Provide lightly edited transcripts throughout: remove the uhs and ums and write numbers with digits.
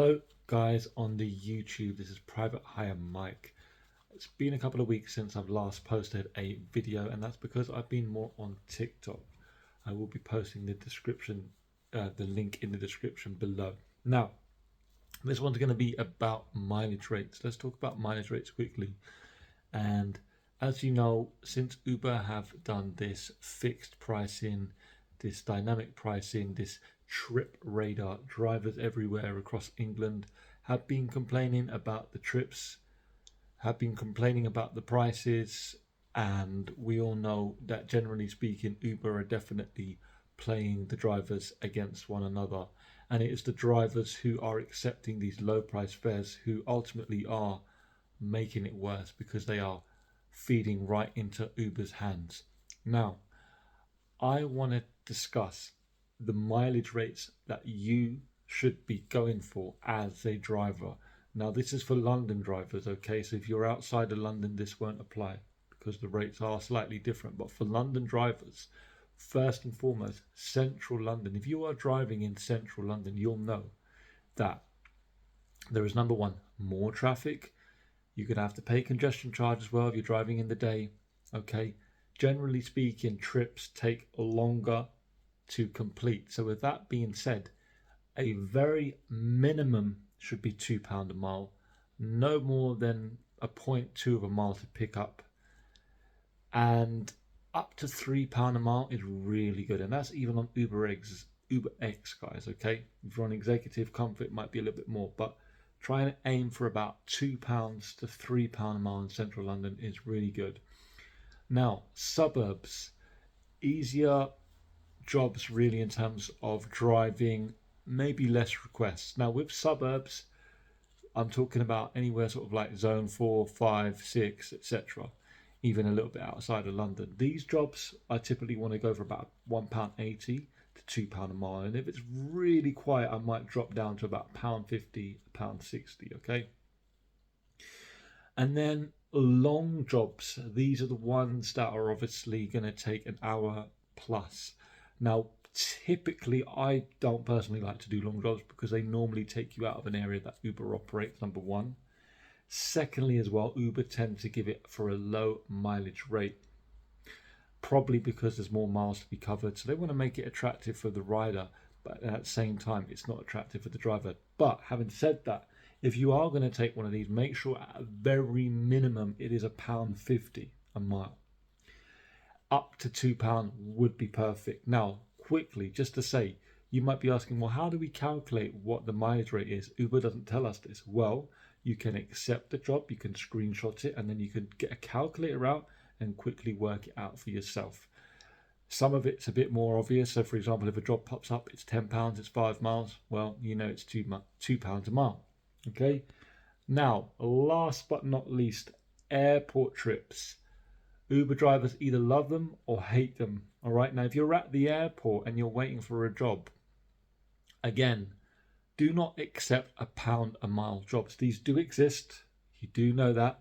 Hello guys on the YouTube, this is Private Hire Mike. It's been a couple of weeks since I've last posted a video, and that's because I've been more on TikTok. I will be posting the link in the description below. Now, this one's going to be about mileage rates. Let's talk about mileage rates quickly. And as you know, since Uber have done this fixed pricing, this dynamic pricing, this trip radar, drivers everywhere across England have been complaining about the trips, have been complaining about the prices, and we all know that generally speaking, Uber are definitely playing the drivers against one another. And it is the drivers who are accepting these low price fares who ultimately are making it worse because they are feeding right into Uber's hands. Now, I want to discuss the mileage rates that you should be going for as a driver. Now, this is for London drivers, okay? So if you're outside of London, this won't apply because the rates are slightly different. But for London drivers, first and foremost, central London. If you are driving in central London, you'll know that there is, number one, more traffic. You're going to have to pay congestion charge as well if you're driving in the day, okay? Generally speaking, trips take longer to complete. So with that being said, a very minimum should be £2 a mile, no more than a 0.2 of a mile to pick up, and up to £3 a mile is really good, and that's even on UberX guys, okay? If you're on executive comfort, it might be a little bit more, but try and aim for about £2 to £3 a mile in central London is really good. Now, suburbs, easier jobs really in terms of driving, maybe less requests. Now with suburbs, I'm talking about anywhere sort of like zone 4, 5, 6, etc., even a little bit outside of London. These jobs I typically want to go for about £1.80 to £2 a mile, and if it's really quiet I might drop down to about £1.50, £1.60, okay? And then long jobs, these are the ones that are obviously going to take an hour plus. Now, typically, I don't personally like to do long jobs because they normally take you out of an area that Uber operates, number one. Secondly, as well, Uber tend to give it for a low mileage rate, probably because there's more miles to be covered. So they want to make it attractive for the rider, but at the same time, it's not attractive for the driver. But having said that, if you are going to take one of these, make sure at a very minimum it is £1.50 a mile. Up to £2 would be perfect. Now, quickly, just to say, you might be asking, well, how do we calculate what the mileage rate is? Uber doesn't tell us this. Well, you can accept the job, you can screenshot it, and then you can get a calculator out and quickly work it out for yourself. Some of it's a bit more obvious. So, for example, if a job pops up, it's £10, it's 5 miles. Well, you know it's £2 a mile. Okay. Now, last but not least, airport trips. Uber drivers either love them or hate them. All right. Now, if you're at the airport and you're waiting for a job, again, do not accept £1 a mile jobs. These do exist. You do know that.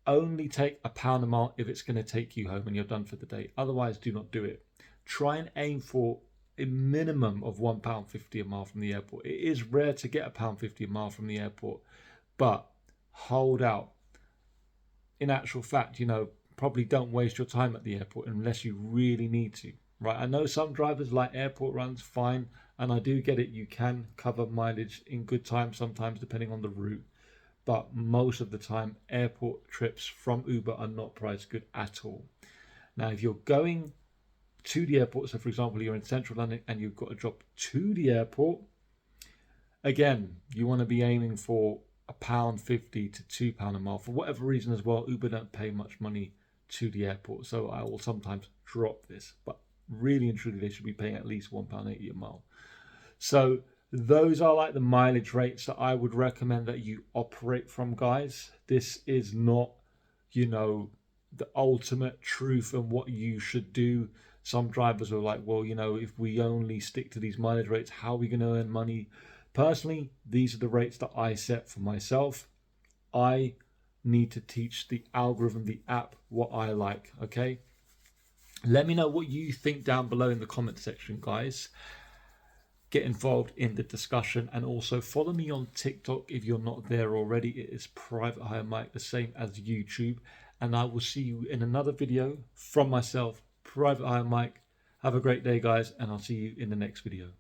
Only take £1 a mile if it's going to take you home and you're done for the day. Otherwise, do not do it. Try and aim for a minimum of £1.50 a mile from the airport. It is rare to get £1.50 a mile from the airport, but hold out. In actual fact, probably don't waste your time at the airport unless you really need to, right? I know some drivers like airport runs, fine, and I do get it. You can cover mileage in good time sometimes depending on the route, but most of the time airport trips from Uber are not priced good at all. Now, if you're going to the airport, so for example you're in central London and you've got a job to the airport, again you want to be aiming for £1.50 to £2 a mile. For whatever reason as well, Uber don't pay much money to the airport, so I will sometimes drop this, but really and truly they should be paying at least £1.80 a mile. So those are like the mileage rates that I would recommend that you operate from, guys. This is not, the ultimate truth and what you should do. Some drivers are like, well, if we only stick to these mileage rates, how are we going to earn money? Personally, these are the rates that I set for myself. I need to teach the algorithm, the app, what I like, okay? Let me know what you think down below in the comment section, guys. get involved in the discussion, and also follow me on TikTok if you're not there already. It is Private Hire Mike, the same as YouTube. And I will see you in another video from myself, Private Hire Mike. Have a great day, guys, and I'll see you in the next video.